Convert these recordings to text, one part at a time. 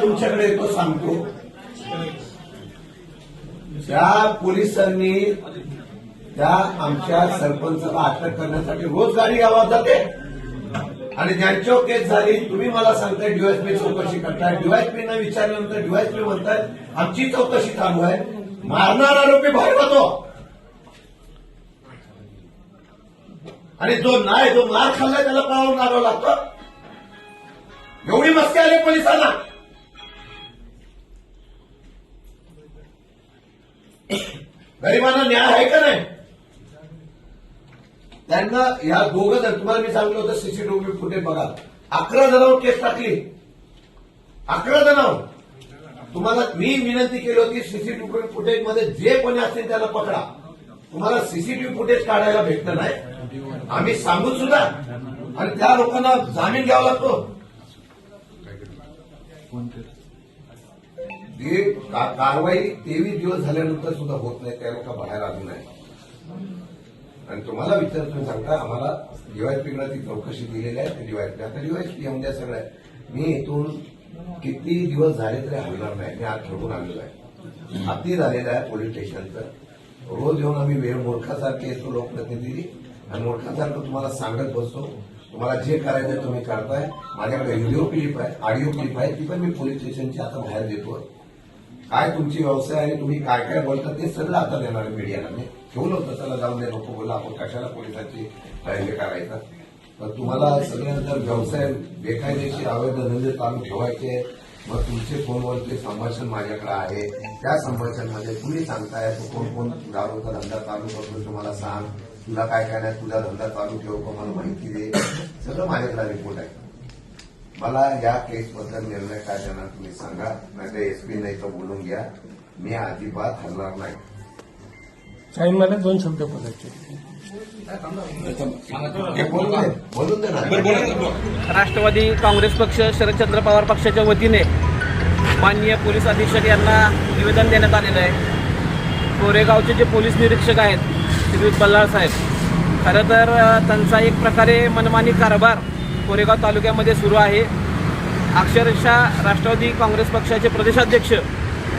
तुमच्याकडे येतो सांगतो, त्या पोलिसांनी त्या आमच्या सरपंचाला अटक करण्यासाठी रोज गाडी गावात जाते आणि ज्यांच्यावर केस झाली तुम्ही मला सांगताय डीवायएसपी चौकशी करताय, डीवायएसपी न विचारल्यानंतर डीवायएसपी म्हणताय आमची चौकशी चालू आहे. मारणारा आरोपी बाहेर होतो आणि जो मार खाल्लाय त्याला पळावून मारावं लागतं. एवढी मस्ती आली पोलिसांना. गरिबांना न्याय आहे का नाही? त्यांना या दोघं जण, तुम्हाला मी सांगितलं होतं सीसीटीव्ही फुटेज बघा, 11 जणांवर केस टाकली. 11 जणांवर. तुम्हाला मी विनंती केली होती सीसीटीव्ही फुटेज मध्ये जे कोणी असतील त्याला पकडा. तुम्हाला सीसीटीव्ही फुटेज काढायला भेटलं नाही, आम्ही सांगून सुद्धा, आणि त्या लोकांना जामीन घ्यावा लागतो. कारवाई 23 दिवस झाल्यानंतर सुद्धा होत नाही, त्या लोक बाहेर आली नाही. आणि तुम्हाला विचारतो सांगता, आम्हाला डीवायएसपीकडे ती चौकशी दिलेली आहे. डीवायएसपी आता डीवायएसपी येऊन द्या सगळं. मी इथून किती दिवस झाले तरी हलणार नाही. मी आज ठरवून आलेलो आहे. हाती झालेलं आहे पोलीस स्टेशनचं. रोज येऊन आम्ही वेळ मूर्खासारखे येतो लोकप्रतिनिधी आणि मूर्खासारखं तुम्हाला सांगत बसतो. तुम्हाला जे करायचं तुम्ही करताय. माझ्याकडे व्हिडिओ क्लिप आहे, ऑडिओ क्लिप आहे, ती पण मी पोलीस स्टेशनची आता बाहेर देतो. काय तुमची व्यवसाय आणि तुम्ही काय काय बोलता ते सगळं आता देणार मीडियाला. मी ठेवलं होतं, चला जाऊन दे, नको बोला, आपण कशाला पोलिसांची हे करायचं. पण तुम्हाला सगळं जर व्यवसाय बेकायदेशीर अवैध धंदे चालू ठेवायचे, मग तुमचे फोनवरचे संभाषण माझ्याकडे आहे. त्या संभाषणमध्ये तुम्ही सांगताय तू कोण कोण दारूचा धंदा चालू करतो तुम्हाला सांग, तुला काय काय नाही, तुझा धंदा चालू ठेव का मला माहिती दे. सगळं माझ्याकडे रिपोर्ट आहे. मला या केसबद्दल निर्णय काय देणार तुम्ही सांगा, नाही तर एसपी नाही तर बोलून घ्या. मी अजिबात हलणार नाही. साहेब मला 2 शब्द बोलायचे. बोलून दे ना. राष्ट्रवादी काँग्रेस पक्ष शरदचंद्र पवार पक्षाच्या वतीने माननीय पोलीस अधीक्षक यांना निवेदन देण्यात आलेलं आहे. कोरेगावचे जे पोलीस निरीक्षक आहेत श्रीयुत बल्लाळ साहेब, खरं तर त्यांचा एक प्रकारे मनमानी कारभार कोरेगाव तालुक्यामध्ये सुरू आहे. अक्षरशः राष्ट्रवादी काँग्रेस पक्षाचे प्रदेशाध्यक्ष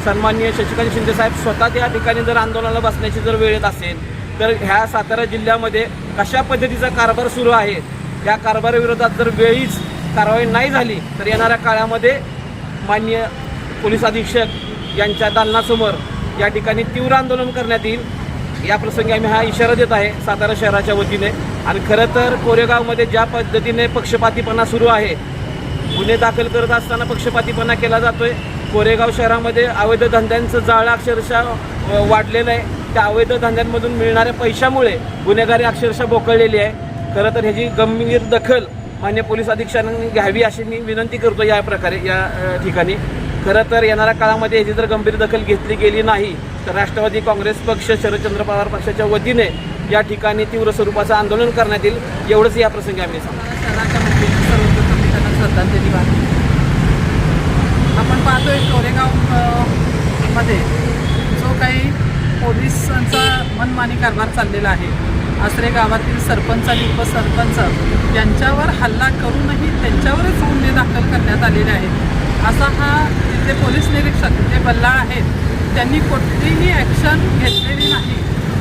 सन्माननीय शशिकांत शिंदे साहेब स्वतः त्या ठिकाणी जर आंदोलनाला बसण्याची जर वेळ येत असेल तर ह्या सातारा जिल्ह्यामध्ये कशा पद्धतीचा कारभार सुरू आहे, त्या कारभाराविरोधात जर वेळीच कारवाई नाही झाली तर येणाऱ्या काळामध्ये माननीय पोलीस अधीक्षक यांच्या दालनासमोर या ठिकाणी तीव्र आंदोलन करण्यात येईल. या प्रसंगी आम्ही हा इशारा देत आहे सातारा शहराच्या वतीने. आणि खरं तर कोरेगावमध्ये ज्या पद्धतीने पक्षपातीपणा सुरू आहे, गुन्हे दाखल करत असताना पक्षपातीपणा केला जातोय. कोरेगाव शहरामध्ये अवैध धंद्यांचं जाळं अक्षरशः वाढलेलं आहे. त्या अवैध धंद्यांमधून मिळणाऱ्या पैशामुळे गुन्हेगारी अक्षरशः बोकळलेली आहे. खरं तर ह्याची गंभीर दखल मान्य पोलीस अधीक्षकांनी घ्यावी अशी मी विनंती करतो या प्रकारे या ठिकाणी. खरं तर येणाऱ्या काळामध्ये ह्याची जर गंभीर दखल घेतली गेली नाही तर राष्ट्रवादी काँग्रेस पक्ष शरदचंद्र पवार पक्षाच्या वतीने या ठिकाणी तीव्र स्वरूपाचं आंदोलन करण्यात येईल. एवढंच या प्रसंगी आम्ही सांगतो. शहराच्या वतीने सर्वप्रथम मी त्यांना श्रद्धांजली वाहतो. आपण पाहतोय कोरेगाव मध्ये जो काही पोलिसांचा मनमानी कारभार चाललेला आहे, आसरे गावातील सरपंच आणि उपसरपंच यांच्यावर हल्ला करूनही त्यांच्यावरच गुन्हे दाखल करण्यात आलेले आहेत. असा हा तिथले पोलीस निरीक्षक जे बल्लाळ आहेत त्यांनी कोणतीही ॲक्शन घेतलेली नाही.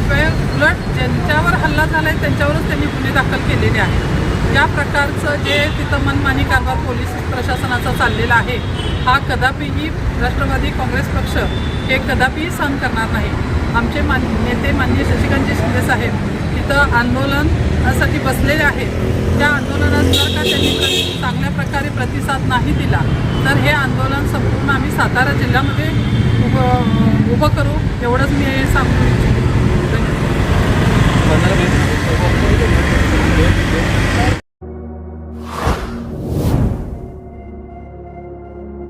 उलट ज्यांच्यावर हल्ला झाला आहे त्यांच्यावरच त्यांनी गुन्हे दाखल केलेले आहेत. या प्रकारचं जे तिथं मनमानी कारभार पोलीस प्रशासनाचा चाललेला आहे हा कदापिही राष्ट्रवादी काँग्रेस पक्ष हे कदापिही सहन करणार नाही. आमचे नेते माननीय शशिकांत शिंदे साहेब तिथं आंदोलनासाठी बसलेले आहेत. त्या आंदोलनात जर का त्यांनी चांगल्या प्रकारे प्रतिसाद नाही दिला तर हे आंदोलन संपूर्ण आम्ही सातारा जिल्ह्यामध्ये उभं करू, एवढंच मी सांगू इच्छितो.